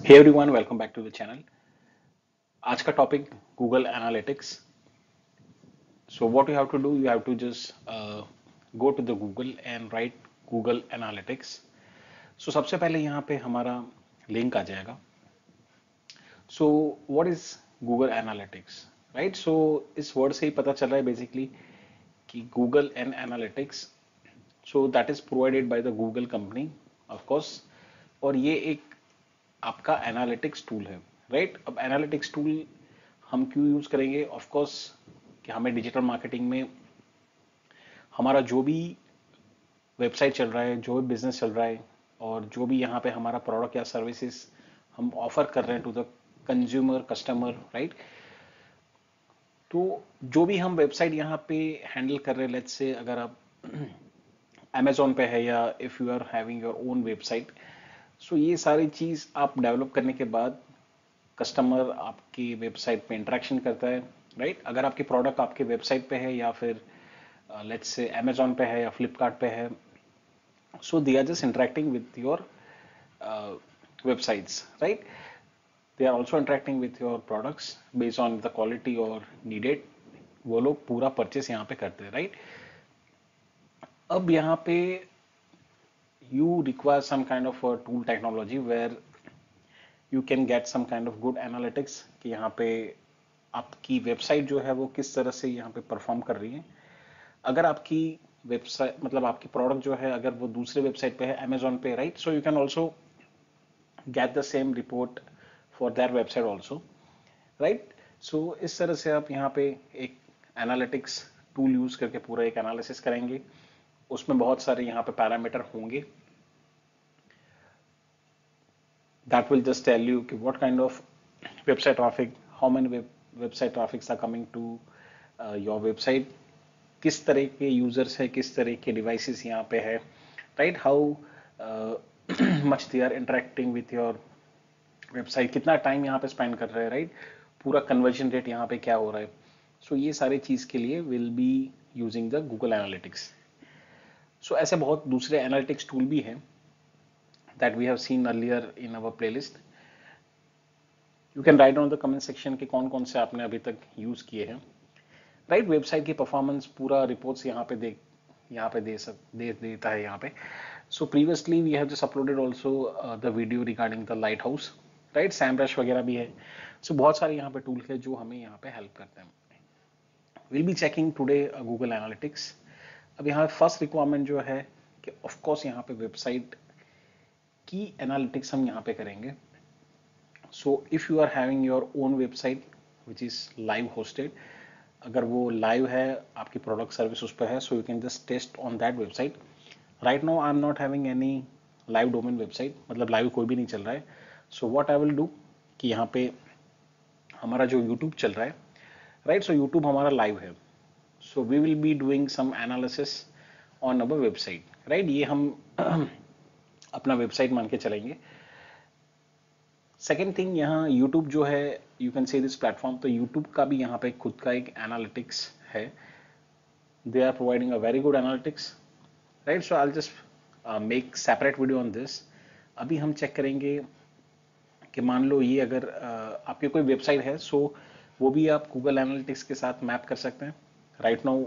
Hey everyone, welcome back to the channel. आज का topic Google analytics. So what you have to do, you have to just go to the Google and write Google Analytics. So सबसे पहले यहाँ पे हमारा link आ जाएगा. So what is Google Analytics, right? So इस word से ही पता चल रहा है बेसिकली कि Google and Analytics. So that is provided by the Google company, of course. और ये एक आपका एनालिटिक्स टूल है, राइट? अब एनालिटिक्स टूल हम क्यों यूज करेंगे? ऑफ कोर्स कि हमें डिजिटल मार्केटिंग में हमारा जो भी वेबसाइट चल रहा है, जो भी बिजनेस चल रहा है और जो भी यहाँ पे हमारा प्रोडक्ट या सर्विसेज हम ऑफर कर रहे हैं to the consumer customer, right? तो जो भी हम वेबसाइट यहाँ पे हैंडल कर रहे हैं, लेट्स से अगर आप अमेजोन पे है या if you are having your own website, so ये सारी चीज आप डेवलप करने के बाद कस्टमर आपकी वेबसाइट पे इंटरेक्शन करता है, राइट? अगर आपकी प्रोडक्ट आपके वेबसाइट पे है या फिर लेट्स से अमेजोन पे है या फ्लिपकार्ट पे है, so they are just interacting with your websites, right? They are also interacting with your products based on the quality or needed. वो लोग पूरा परचेस यहाँ पे करते हैं, राइट? अब यहाँ पे you require some kind of a tool technology where you can get some kind of good analytics कि यहाँ पे आपकी वेबसाइट जो है वो किस तरह से यहाँ पे परफॉर्म कर रही है. अगर आपकी वेबसाइट मतलब आपकी प्रोडक्ट जो है अगर वो दूसरे वेबसाइट पे है, अमेजोन पे, right? So you can also get the same report for that website also, right? So इस तरह से आप यहाँ पे एक एनालिटिक्स टूल यूज करके पूरा एक एनालिसिस करेंगे. उसमें बहुत सारे यहाँ पे पैरामीटर होंगे that will just tell you कि what kind of website traffic, how many website traffics are coming to your website, किस तरह के यूजर्स है, किस तरह के डिवाइसेस यहाँ पे है, right? How much they are interacting with your website, कितना टाइम यहाँ पे स्पेंड कर रहे हैं, राइट? पूरा कन्वर्जन रेट यहाँ पे क्या हो रहा है. सो ये सारी चीज के लिए will be using the Google Analytics. So ऐसे बहुत दूसरे एनालिटिक्स टूल भी हैं that we have seen earlier in our playlist. You can write down the comment section कि कौन कौन से आपने अभी तक यूज किए हैं, राइट? वेबसाइट की परफॉर्मेंस पूरा रिपोर्ट्स यहाँ पे दे देता है यहाँ पे. So previously we have just uploaded also the video regarding the light house, right? SEMrush वगैरह भी है. सो बहुत सारे यहाँ पे टूल है जो हमें यहाँ पे हेल्प करते हैं. Will be checking today Google analytics. अब यहाँ फर्स्ट रिक्वायरमेंट जो है कि ऑफ कोर्स यहाँ पे वेबसाइट की एनालिटिक्स हम यहाँ पे करेंगे. So if you are having your own website which is live hosted, अगर वो लाइव है, आपकी प्रोडक्ट सर्विस उस पर है, so you can just test on that website. Right now I am not having any live domain website, मतलब live कोई भी नहीं चल रहा है. So what I will do कि यहाँ पे हमारा जो यूट्यूब चल रहा है, राइट? सो यूट्यूब हमारा लाइव है. So we will be doing some analysis on our website, right? ये हम अपना वेबसाइट मान के चलेंगे. सेकेंड थिंग, यहाँ यूट्यूब जो है, you can say this platform, तो यूट्यूब का भी यहाँ पे खुद का एक एनालिटिक्स है. They are providing a very good analytics, right? So I just make separate video on this. अभी हम चेक करेंगे कि मान लो ये अगर आपकी कोई वेबसाइट है, सो वो भी आप गूगल एनालिटिक्स के साथ मैप कर सकते हैं. Right now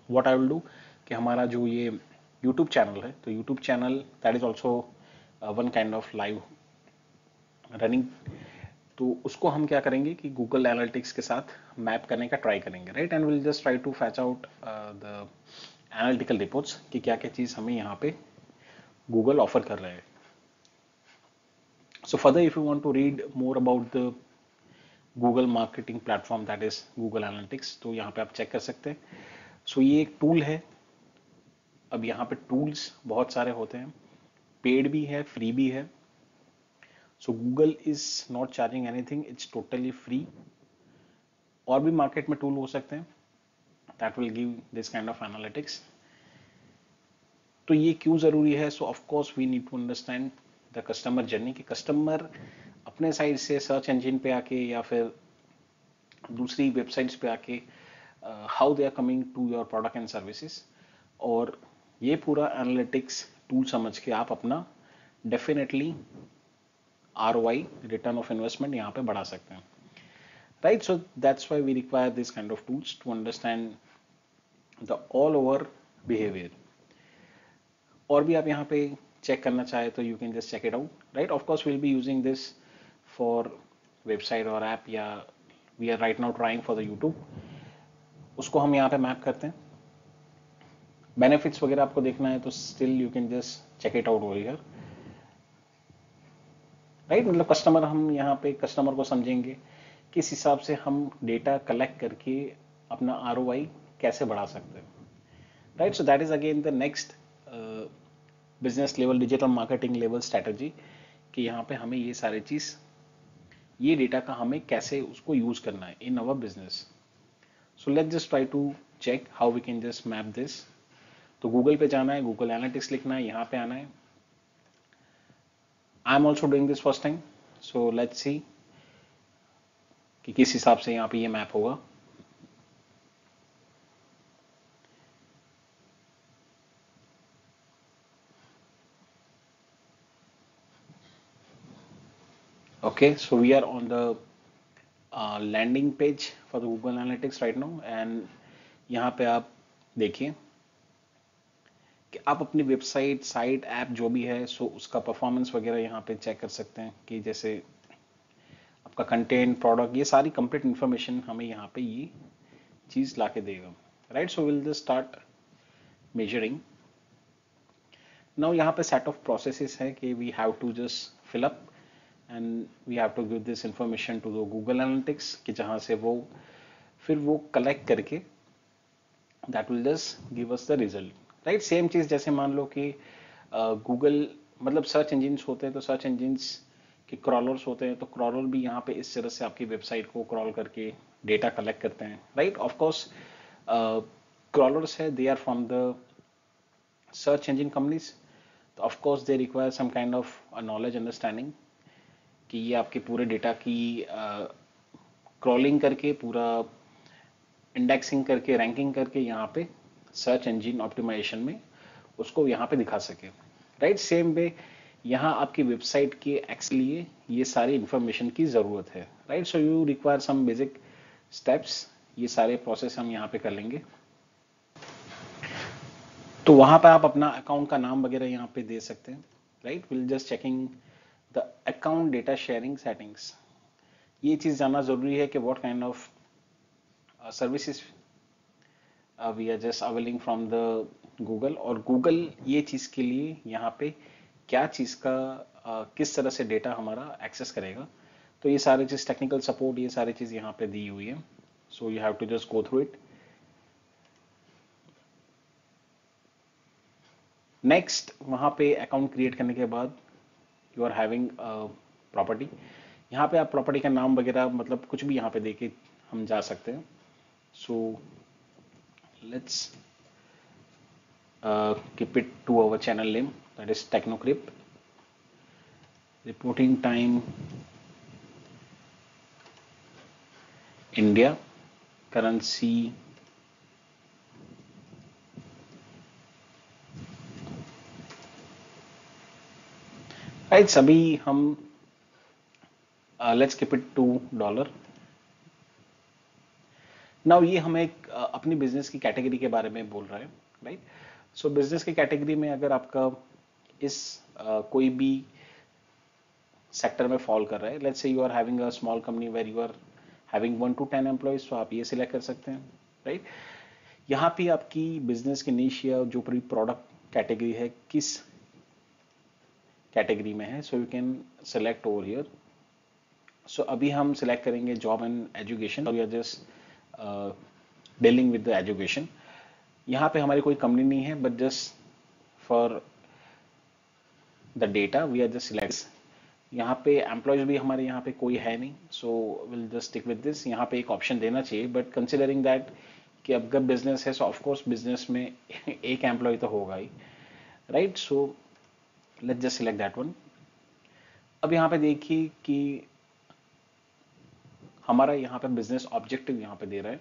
what I will do कि हमारा जो ये यूट्यूब चैनल है, तो YouTube channel that is also one kind of live running. तो उसको हम क्या करेंगे कि गूगल एनालिटिक्स के साथ मैप करने का ट्राई करेंगे, right? And will just try to fetch out the analytical reports कि क्या क्या चीज हमें यहाँ पे गूगल ऑफर कर रहे हैं. So further if you want to read more about the Google marketing platform that is Google analytics, तो यहाँ पे आप चेक कर सकते हैं. सो ये एक टूल है. अब यहाँ पे टूल्स बहुत सारे होते हैं, पेड भी है, फ्री भी है. So Google is not charging anything, it's totally free. और भी मार्केट में टूल हो सकते हैं that will give this kind of analytics. तो ये क्यों जरूरी है? So of course we need to understand the customer journey कि कस्टमर अपने साइड से सर्च इंजन पे आके या फिर दूसरी वेबसाइट्स पे आके how they are coming to your product and services. और ये पूरा एनालिटिक्स टूल समझ के आप अपना definitely ROI, return of investment, यहाँ पे बढ़ा सकते हैं, right? So that's why we require this kind of tools to understand the all over behaviour. और भी आप यहाँ पे चेक करना चाहे तो you can just check it out, right? Of course will be using this for website और app, या we are right now trying for the YouTube, उसको हम यहाँ पे मैप करते हैं। बेनिफिट्स वगैरह आपको देखना है तो still you can just check it out over here, right? मतलब कस्टमर, हम यहाँ पे कस्टमर को समझेंगे किस हिसाब से हम डेटा कलेक्ट करके अपना ROI कैसे बढ़ा सकते हैं, right? So that is again the next business level, digital marketing level strategy, कि यहाँ पे हमें ये सारी चीज, ये डेटा का हमें कैसे उसको यूज करना है in our business. So let's just try to check how we can just map this. तो गूगल पे जाना है, गूगल एनालिटिक्स लिखना है, यहाँ पे आना है। I am also doing this first time, so let's see कि किस हिसाब से यहाँ पे ये मैप होगा। Okay, so we are on the landing page for the Google Analytics right now, and यहाँ पे आप देखिए कि आप अपनी वेबसाइट, साइट, ऐप जो भी है, सो उसका परफॉर्मेंस वगैरह यहाँ पे चेक कर सकते हैं, कि जैसे आपका कंटेंट, प्रोडक्ट, ये सारी कंप्लीट इन्फॉर्मेशन हमें यहाँ पे ये चीज ला के देगा, right? So will just start measuring now. यहाँ पे सेट ऑफ प्रोसेसेस है कि we have to just fill up and we have to give this information to the Google analytics, कि जहाँ से वो फिर वो कलेक्ट करके that will just give us the result, right? Same चीज जैसे मान लो कि गूगल, मतलब सर्च इंजिन्स होते हैं, तो सर्च इंजिन्स के क्रॉलर्स होते हैं, तो क्रॉलर भी यहाँ पे इस तरह से आपकी वेबसाइट को क्रॉल करके डेटा कलेक्ट करते हैं, राइट? ऑफ कोर्स क्रॉलर्स है, they are from the search engine companies, तो of course they require some kind of knowledge, understanding, कि ये आपके पूरे डेटा की क्रॉलिंग करके, पूरा इंडेक्सिंग करके, रैंकिंग करके यहाँ पे सर्च इंजन ऑप्टिमाइजेशन में उसको यहाँ पे दिखा सके, राइट? सेम वे यहाँ आपकी वेबसाइट के एक्स लिए ये सारी इंफॉर्मेशन की जरूरत है, right? So you require some basic steps, ये सारे प्रोसेस हम यहाँ पे कर लेंगे। तो वहां पे आप अपना अकाउंट का नाम वगैरह यहाँ पे दे सकते हैं, right? Will just checking the account data sharing settings. ये चीज जानना जरूरी है कि what kind of services we are just availing from the Google, और गूगल ये चीज के लिए यहाँ पे क्या चीज का किस तरह से डेटा हमारा एक्सेस करेगा। तो ये सारी चीज, टेक्निकल सपोर्ट, ये सारी चीज यहाँ पे दी हुई है, so you have to just go through it. Next, वहां पे अकाउंट क्रिएट करने के बाद यू आर हैविंग प्रॉपर्टी। यहाँ पे आप प्रॉपर्टी का नाम वगैरह, मतलब कुछ भी यहाँ पे देके हम जा सकते हैं। So let's keep it to our channel name, that is Technocrypt. Reporting time India, currency right, सभी हम let's keep it to $। Now ये हमें एक अपनी बिजनेस की कैटेगरी के बारे में बोल रहा है, राइट? सो बिजनेस की कैटेगरी में अगर आपका इस कोई भी सेक्टर में फॉल कर रहा है, let's say you are having a small company where you are having 1 to 10 employees, तो आप ये सिलेक्ट कर सकते हैं, राइट? यहाँ पे आपकी बिजनेस की निश या जो पूरी प्रोडक्ट कैटेगरी है किस कैटेगरी में है, so you can select over here. So अभी हम सिलेक्ट करेंगे job and education, we are just dealing with the education. यहाँ पे हमारी कोई कंपनी नहीं है, but just for the data we are just select. यहाँ पे एम्प्लॉयज भी हमारे यहाँ पे कोई है नहीं, सो will just stick with this. यहाँ पे एक ऑप्शन देना चाहिए, बट कंसिडरिंग दैट कि अब जब बिजनेस है, सो ऑफकोर्स बिजनेस में एक एम्प्लॉय तो होगा ही, right? So let's just select that one. अब यहाँ पे देखिए कि हमारा यहाँ पे बिजनेस ऑब्जेक्टिव यहाँ पे दे रहा है।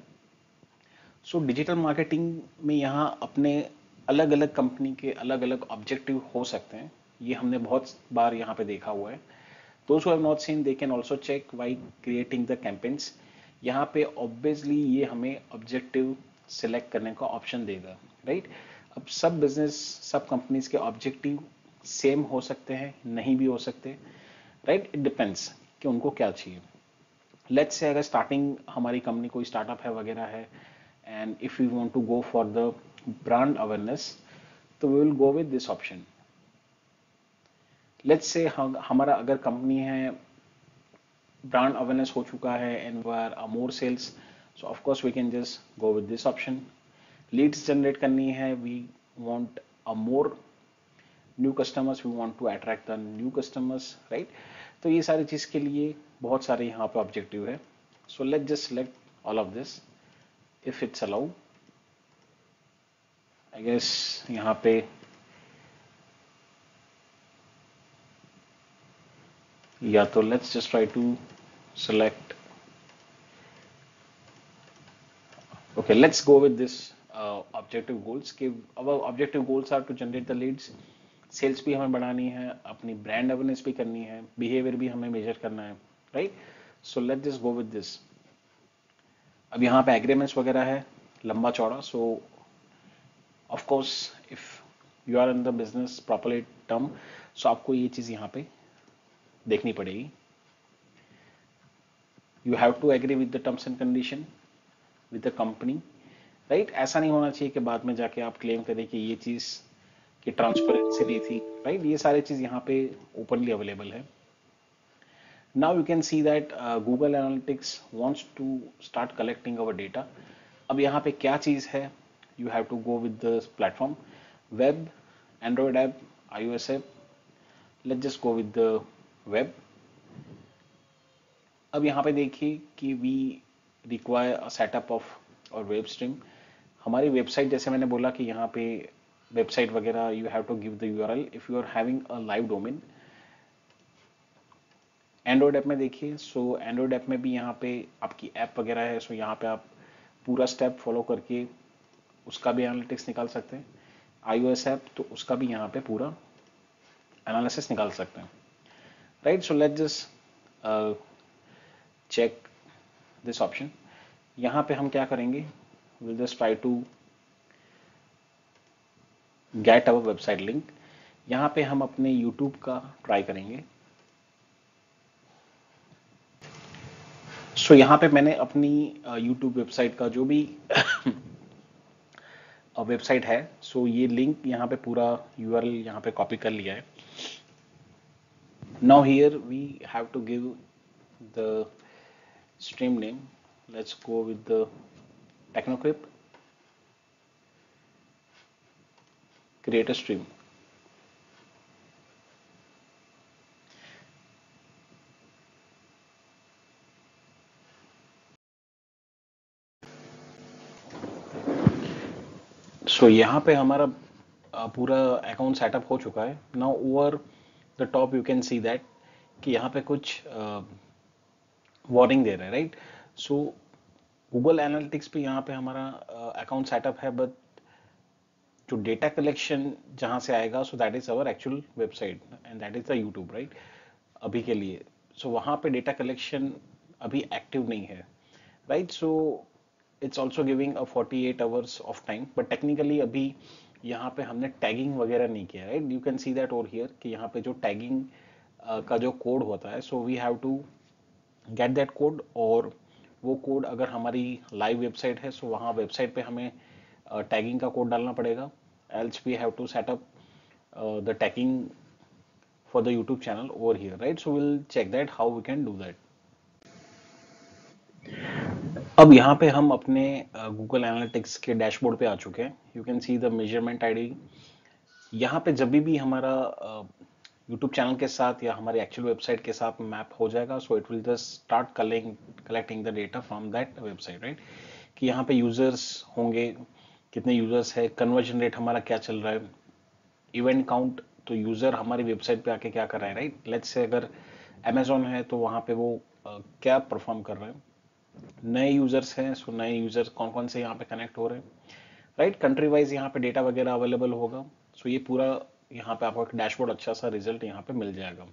सो डिजिटल मार्केटिंग में यहाँ अपने अलग अलग कंपनी के अलग अलग ऑब्जेक्टिव हो सकते हैं, ये हमने बहुत बार यहाँ पे देखा हुआ है। Those who have not seen, they can also check while creating the campaigns. यहाँ पे ऑब्वियसली ये हमें ऑब्जेक्टिव सिलेक्ट करने का ऑप्शन देगा, राइट? अब सब बिजनेस, सब कंपनीज के ऑब्जेक्टिव सेम हो सकते हैं, नहीं भी हो सकते, राइट? इट डिपेंड्स कि उनको क्या चाहिए. लेट्स से अगर स्टार्टिंग हमारी कंपनी कोई स्टार्टअप है वगैरह है, and if you want to go for the brand awareness, तो we will go with this option. Let's say हमारा अगर कंपनी है, brand awareness हो चुका है and we are more sales, so of course we can just go with this option. Leads generate करनी है, we want a more new customers, we want to attract the new customers, right? तो ये सारी चीज के लिए बहुत सारे यहाँ पे ऑब्जेक्टिव है. So let's just select all of this if it's allow. I guess यहाँ पे या तो let's just try to select. Okay, let's go with this objective goals. कि our objective goals are to generate the leads. Sales भी हमें बढ़ानी है, अपनी ब्रांड अवेयरनेस भी करनी है, बिहेवियर भी हमें मेजर करना है, right? So let's just go with this. अब यहाँ पे एग्रीमेंट्स वगैरह है लंबा चौड़ा. So of course if you are in the business properly term, so आपको ये चीज यहाँ पे देखनी पड़ेगी. You have to agree with the terms and condition with the company, right? ऐसा नहीं होना चाहिए कि बाद में जाके आप क्लेम करें कि ये चीज की ट्रांसपेरेंसी नहीं थी, राइट? ये सारी चीज यहाँ पे ओपनली अवेलेबल है. Now you can see that Google analytics wants to start collecting our data. अब यहाँ पे क्या चीज है, you have to go with the platform, web, Android app, iOS app. Let's just go with the web. अब यहाँ पे देखिए कि we require a setup of our web stream. हमारी वेबसाइट, जैसे मैंने बोला कि यहाँ पे वेबसाइट वगैरह you have to give the URL if you are having a live domain. Android app में देखिए, सो एंड्रॉइड ऐप में भी यहाँ पे आपकी ऐप वगैरह है, सो यहाँ पे आप पूरा स्टेप फॉलो करके उसका भी एनालिटिक्स निकाल सकते हैं. iOS ऐप तो उसका भी यहाँ पे पूरा एनालिसिस निकाल सकते हैं, right? So let's just check this option. यहाँ पे हम क्या करेंगे, will just try to get our website link. यहाँ पे हम अपने YouTube का ट्राई करेंगे. सो यहाँ पे मैंने अपनी YouTube वेबसाइट का जो भी वेबसाइट है, सो ये लिंक यहाँ पे पूरा यूआरएल यहाँ पे कॉपी कर लिया है. Now here we have to give the stream name. Let's go with the Technocrypt. Create a stream. So यहाँ पे हमारा पूरा अकाउंट सेटअप हो चुका है. Now over the top you can see that कि यहाँ पे कुछ वार्निंग दे रहा है, राइट? सो गूगल एनालिटिक्स पे यहाँ पे हमारा अकाउंट सेटअप है, बट जो डेटा कलेक्शन जहां से आएगा, so that is our actual website and that is the YouTube, right? अभी के लिए सो वहां पे डेटा कलेक्शन अभी एक्टिव नहीं है, right? So it's also giving a 48 hours of time, but technically अभी यहाँ पे हमने टैगिंग वगैरह नहीं किया, right? You can see that over here कि यहाँ पे जो टैगिंग का जो कोड होता है, so we have to get that code. और वो कोड अगर हमारी लाइव वेबसाइट है, सो वहाँ वेबसाइट पे हमें टैगिंग का कोड डालना पड़ेगा. else we have to set up the tagging for the YouTube channel over here, right? So we'll check that how we can do that. अब यहाँ पे हम अपने Google Analytics के डैशबोर्ड पे आ चुके हैं. You can see the measurement ID. यहाँ पे जब भी हमारा YouTube चैनल के साथ या हमारी एक्चुअल वेबसाइट के साथ मैप हो जाएगा, so it will just start collecting the data from that website, right? कि यहाँ पे यूजर्स होंगे, कितने यूजर्स है, कन्वर्जन रेट हमारा क्या चल रहा है, इवेंट काउंट, तो यूजर हमारी वेबसाइट पे आके क्या कर रहा है, राइट? लेट्स से अगर अमेजोन है तो वहां पे वो क्या परफॉर्म कर रहे हैं. नए यूजर्स हैं, सो नए यूजर्स कौन कौन से यहाँ पे कनेक्ट हो रहे हैं, राइट? कंट्री वाइज यहाँ पे डेटा वगैरह अवेलेबल होगा. सो ये पूरा यहाँ पे आपको एक डैशबोर्ड, अच्छा सा रिजल्ट यहाँ पे मिल जाएगा.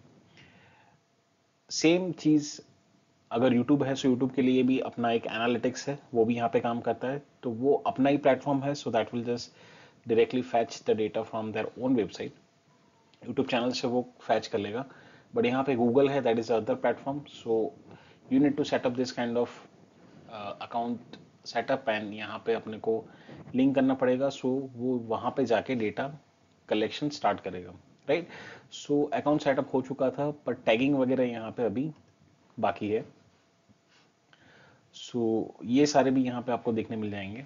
सेम चीज अगर YouTube है, सो YouTube के लिए भी अपना एक एनालिटिक्स है, वो भी यहाँ पे काम करता है, तो वो अपना ही प्लेटफॉर्म है, so that will just directly fetch the data from their own website. YouTube channel से वो फैच कर लेगा, बट यहाँ पे गूगल है, that is other platform, so you need to setup this kind of account setup, and यहाँ पे अपने को लिंक करना पड़ेगा, सो वो वहाँ पे जाके डेटा कलेक्शन स्टार्ट करेगा, राइट। सो अकाउंट सेटअप हो चुका था, पर टैगिंग वगैरह यहाँ पे अभी बाकी है। सो ये सारे भी यहाँ पे आपको देखने मिल जाएंगे,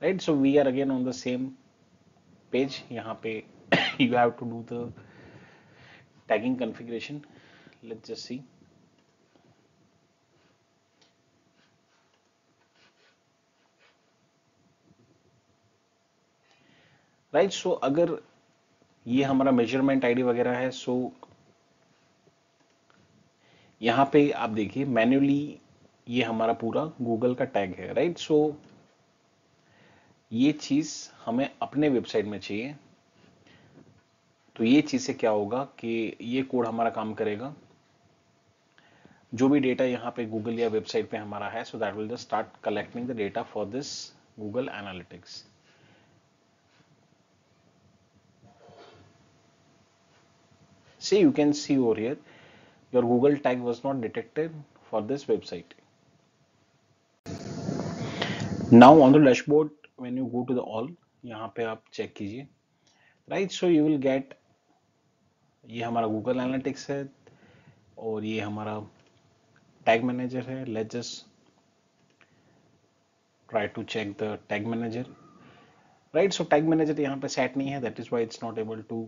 right. So we are again on the same page. यहाँ पे you have to do the tagging configuration. Let's just see. Right, so अगर ये हमारा मेजरमेंट आईडी वगैरह है, सो यहाँ पे आप देखिए मैन्युअली ये हमारा पूरा गूगल का टैग है, राइट। सो ये चीज हमें अपने वेबसाइट में चाहिए, तो ये चीज से क्या होगा कि ये कोड हमारा काम करेगा, जो भी डेटा यहाँ पे गूगल या वेबसाइट पे हमारा है, so that will just start collecting the data for this Google analytics. See, you can see over here, your Google tag was not detected for this website. Now on the dashboard, when you go to the all, यहाँ पे आप check कीजिए, right? So you will get, ये हमारा Google Analytics है और ये हमारा tag manager है. Let's just try to check the tag manager, right? So tag manager यहाँ पे set नहीं है, that is why it's not able to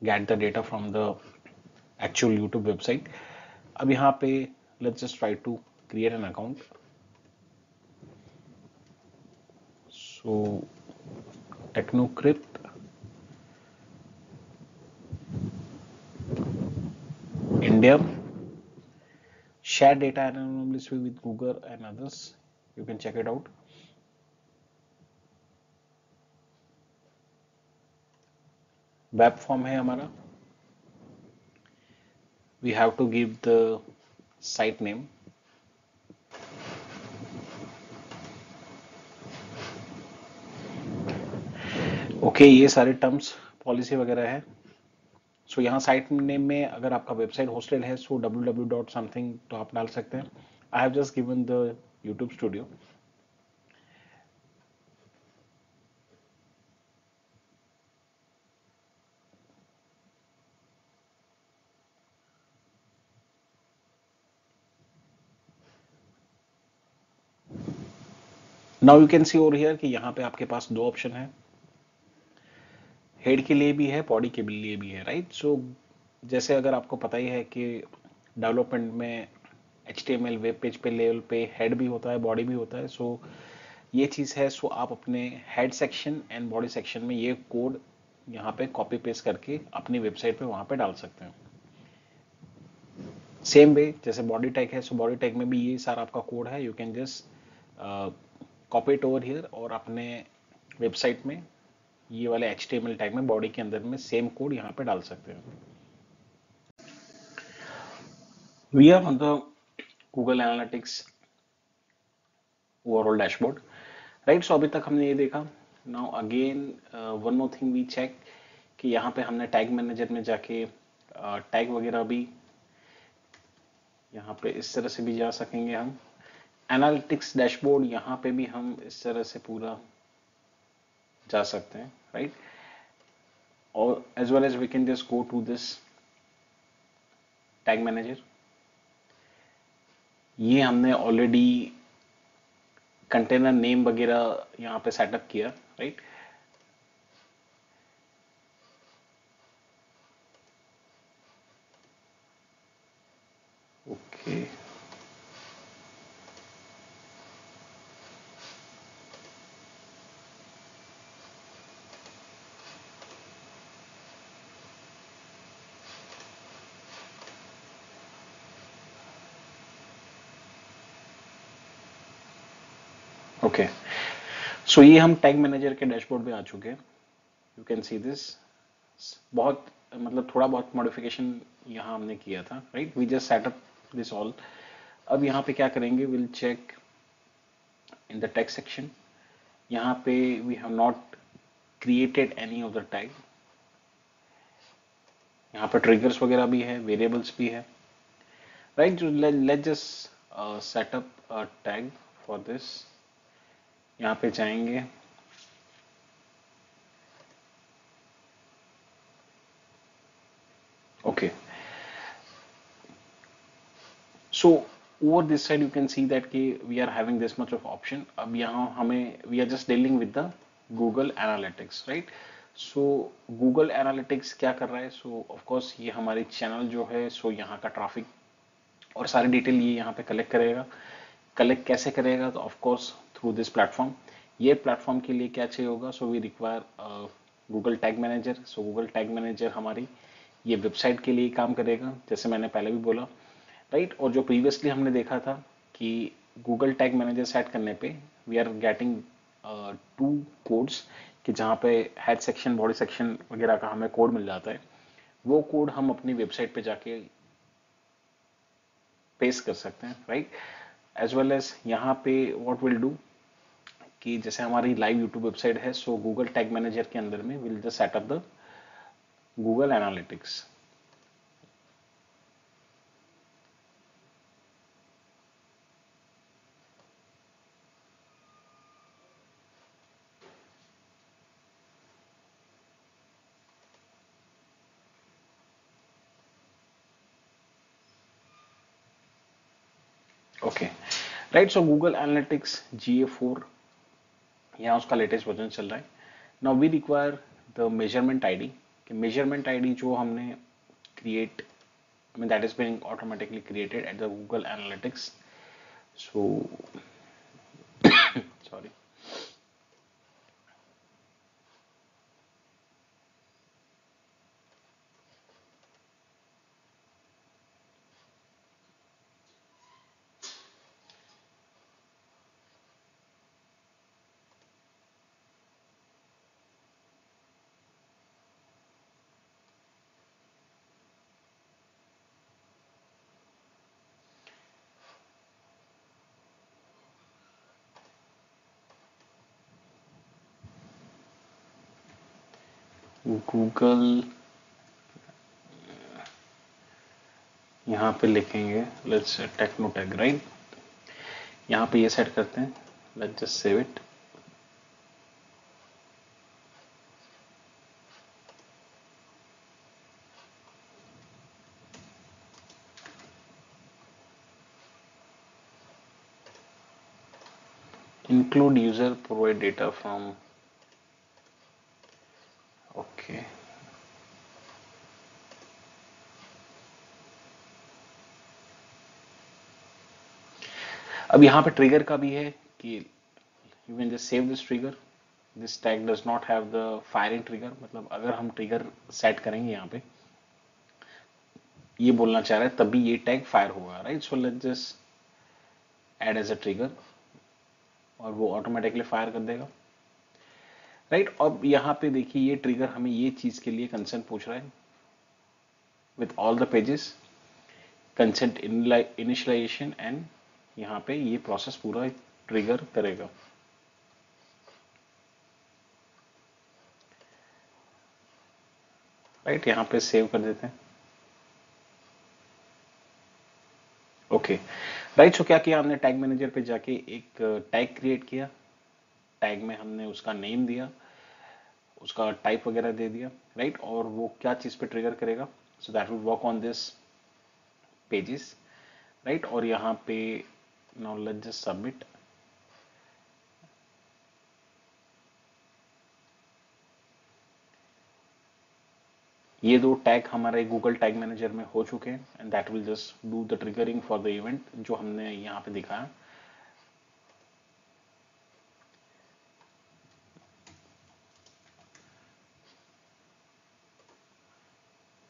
get the data from the actual YouTube website. अब यहाँ पे let's just try to create an account. So TechnoCrypt, India, share data anonymously with Google and others. You can check it out. Web form है हमारा. We have to give the site name. Okay, ये सारे terms policy वगैरह है। सो यहाँ site name में अगर आपका वेबसाइट होस्टेड है, सो www. something तो आप डाल सकते हैं। I have just given the YouTube studio. Now you can C over here कि यहाँ पे आपके पास दो ऑप्शन है, हेड के लिए भी है, बॉडी के लिए भी है, राइट। सो जैसे अगर आपको पता ही है कि डेवलपमेंट में HTML वेब पेज पे लेवल पे हेड भी होता है, बॉडी भी होता है। सो ये चीज़ है, सो आप अपने head section and body section में ये कोड यहाँ पे कॉपी पेस्ट करके अपनी वेबसाइट पे वहाँ पे डाल सकते हैं। सेम वे जैसे बॉडी टैग है, सो बॉडी टैग में भी ये सारा आपका कोड है, you can just copy it over here और अपने वेबसाइट में ये वाले HTML टैग में बॉडी के अंदर में सेम कोड यहाँ पे डाल सकते हैं। We are on the Google Analytics overall dashboard, right. So अभी तक हमने ये देखा। Now again one more thing we check कि यहाँ पे हमने टैग मैनेजर में जाके टैग वगैरह भी यहाँ पे इस तरह से भी जा सकेंगे हम। एनालिटिक्स डैशबोर्ड यहाँ पे भी हम इस तरह से पूरा जा सकते हैं, राइट। और as well as we can just go to this tag manager. ये हमने ऑलरेडी कंटेनर नेम वगैरह यहाँ पे सेटअप किया, राइट। Okay, okay. सो ये हम टैग मैनेजर के डैशबोर्ड पे आ चुके हैं। यू कैन सी दिस, बहुत मतलब थोड़ा बहुत मॉडिफिकेशन यहाँ हमने किया था, right, we just setup this all. अब यहाँ पे क्या करेंगे, will check in the text section. यहाँ पे we have not created any of the tag. यहाँ पे ट्रिगर्स वगैरह भी है, वेरिएबल्स भी है, right. Let just setup a tag for this. यहाँ पे जाएंगे, okay. So over this side you can see that कि we are having this much of option. अब यहाँ हमें we are just dealing with the Google analytics, right. So Google analytics क्या कर रहा है, सो ऑफ कोर्स ये हमारी चैनल जो है, सो यहाँ का ट्रैफिक और सारी डिटेल ये यहाँ पे कलेक्ट करेगा। कलेक्ट कैसे करेगा, तो of course through this platform. ये प्लेटफॉर्म के लिए क्या चाहिए होगा, so we require Google tag manager. So Google tag manager हमारी ये वेबसाइट के लिए काम करेगा, जैसे मैंने पहले भी बोला, राइट। और जो प्रीवियसली हमने देखा था कि गूगल टैग मैनेजर सेट करने पे वी आर गेटिंग 2 कोड्स, कि जहाँ पे हेड सेक्शन बॉडी सेक्शन वगैरह का हमें कोड मिल जाता है। वो कोड हम अपनी वेबसाइट पे जाके पेस्ट कर सकते हैं, राइट। एज वेल एज यहाँ पे व्हाट विल डू, कि जैसे हमारी लाइव यूट्यूब वेबसाइट है, सो गूगल टैग मैनेजर के अंदर में will just setup the Google analytics. Okay, right. So Google analytics GA4 यहाँ उसका लेटेस्ट वर्जन चल रहा है। Now we require the measurement ID, कि मेजरमेंट आईडी जो हमने create, I mean that is being automatically created at the Google Analytics. So sorry. Google यहाँ पे लिखेंगे, लेट्स टेक्नो टैग, राइट। यहाँ पे ये सेट करते हैं, let's just save it. Include user provide data from, okay. अब यहाँ पे ट्रिगर का भी है कि you can just save this trigger. This tag does not have the firing trigger, मतलब अगर हम ट्रिगर सेट करेंगे यहाँ पे, ये बोलना चाह रहा है तभी ये टैग फायर होगा, right. So let's just add as a trigger और वो ऑटोमेटिकली फायर कर देगा, राइट। अब यहाँ पे देखिए ये ट्रिगर हमें ये चीज के लिए कंसेंट पूछ रहा है, with all the pages consent initialization, and यहाँ पे ये प्रोसेस पूरा ट्रिगर करेगा। राइट, यहाँ पे सेव कर देते हैं। Okay, right. सो क्या किया हमने, टैग मैनेजर पे जाके एक टैग क्रिएट किया। टैग में हमने उसका नेम दिया, उसका टाइप वगैरह दे दिया, राइट। और वो क्या चीज पे ट्रिगर करेगा, so that will work on this pages, right. और यहाँ पे नाउ लेट्स जस्ट सबमिट। ये दो टैग हमारे गूगल टैग मैनेजर में हो चुके हैं, and that will just do the triggering for the event जो हमने यहाँ पे दिखाया।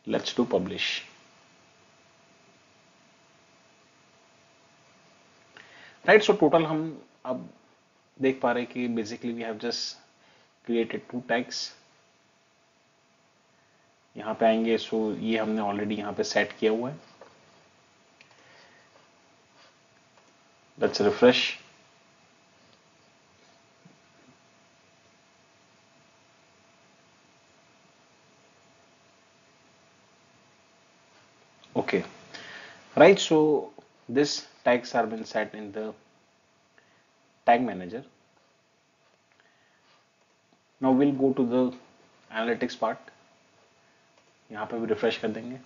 Let's do publish. Right, so total हम अब देख पा रहे हैं कि basically we have just created 2 tags, यहाँ पे आएंगे, सो ये हमने ऑलरेडी यहाँ पे सेट किया हुआ है। Let's refresh. Okay, right, so this tags are been set in the tag manager. Now we'll go to the analytics part. यहाँ पे भी रिफ्रेश कर देंगे।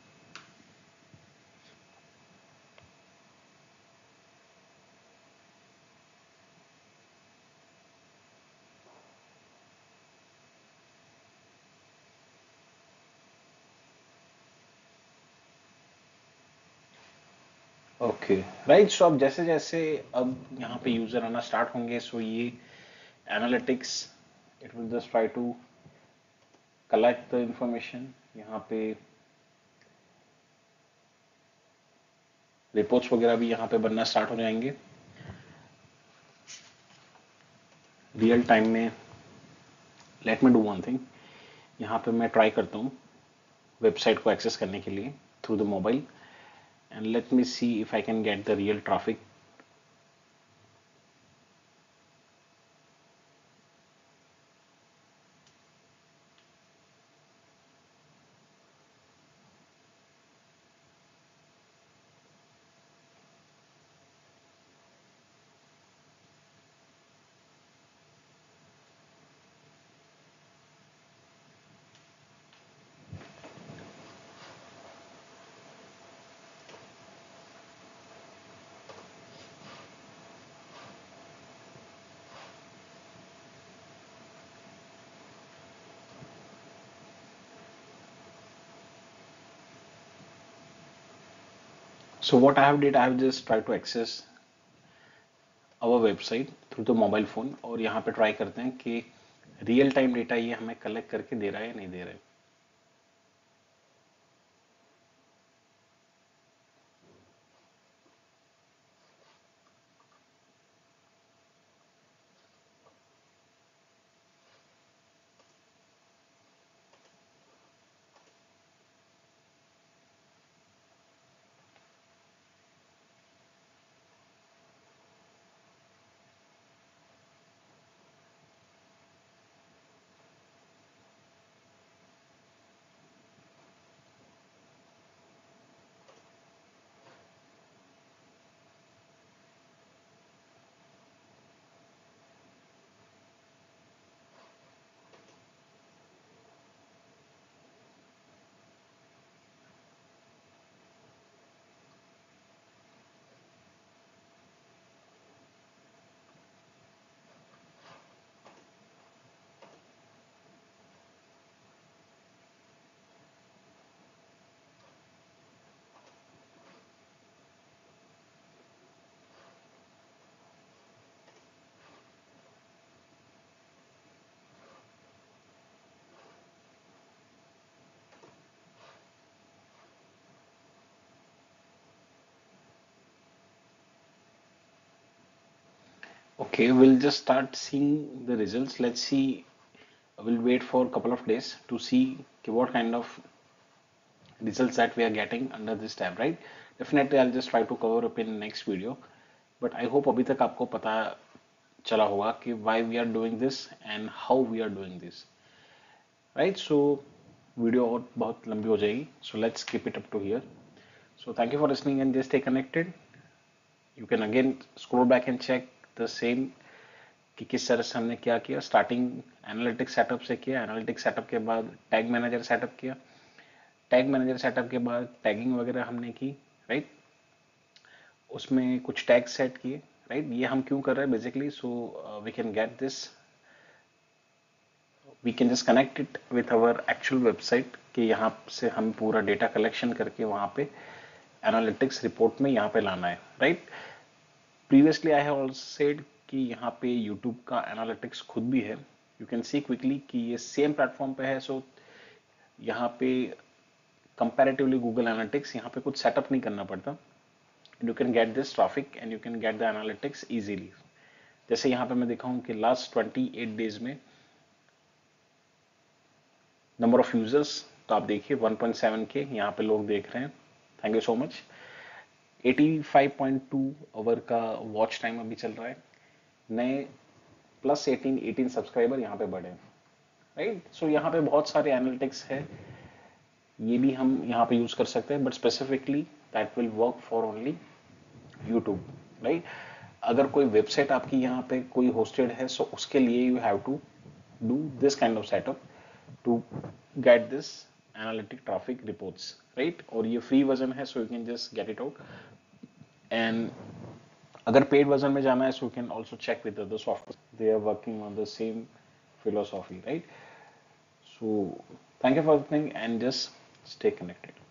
ओके, राइट, सो अब जैसे जैसे अब यहाँ पे यूजर आना स्टार्ट होंगे, सो ये analytics it will just try to collect the information. यहाँ पे रिपोर्ट्स वगैरह भी यहाँ पे बनना स्टार्ट हो जाएंगे रियल टाइम में। Let me do one thing, यहाँ पे मैं ट्राई करता हूँ वेबसाइट को एक्सेस करने के लिए through the mobile, and let me see if I can get the real traffic. So what I have did, I have just tried to access our website through the mobile phone, और यहाँ पे try करते हैं कि real time data ये हमें collect करके दे रहा है या नहीं दे रहा है। Okay, we'll just start seeing the results. Let's see. We'll wait for a couple of days to see what kind of results that we are getting under this tab, right? Definitely, I'll just try to cover up in next video. But I hope अभी तक आपको पता चला होगा कि why we are doing this and how we are doing this, right? So video और बहुत लंबी हो जाएगी, so let's keep it up to here. So thank you for listening and just stay connected. You can again scroll back and check the same कि किस तरह से हमने क्या किया। स्टार्टिंग एनालिटिक्स सेटअप से किया, एनालिटिक्स सेटअप के बाद टैग मैनेजर सेटअप किया, टैग मैनेजर सेटअप के बाद टैगिंग वगैरह हमने की, राइट। उसमें कुछ टैग सेट किए, राइट। ये हम क्यों कर रहे हैं basically, so we can get this, we can just connect it with our actual website कि यहाँ से हम पूरा डेटा कलेक्शन करके वहाँ पे एनालिटिक्स रिपोर्ट में यहाँ पे लाना है, right. Previously I have also said कि यहाँ पे यूट्यूब का एनालिटिक्स खुद भी है, यू कैन सी क्विकली कि ये सेम प्लेटफॉर्म पे है। सो यहाँ पे कंपैरेटिवली गूगल एनालिटिक्स यहाँ पे कुछ सेटअप नहीं करना पड़ता, you can get this traffic and you can get the analytics easily. जैसे यहाँ पे मैं देखा हूँ कि लास्ट 28 डेज में नंबर ऑफ यूजर्स तो आप देखिए 1.7 के यहाँ पे लोग देख रहे हैं। Thank you so much. 85.2 hour का वॉच टाइम अभी चल रहा है। नए प्लस 18 सब्सक्राइबर यहाँ पे बढ़े, राइट। सो यहाँ पे बहुत सारे एनालिटिक्स है, ये भी हम यहाँ पे यूज कर सकते हैं, but specifically that will work for only YouTube, right. अगर कोई वेबसाइट आपकी यहाँ पे कोई होस्टेड है, सो उसके लिए you have to do this kind of setup to get this analytic traffic reports, right. और ये फ्री वर्जन है, so you can just get it out. And अगर पेड वर्जन में जाना है, so you can also check with other software, they are working on the same philosophy, right? So thank you for listening and just stay connected.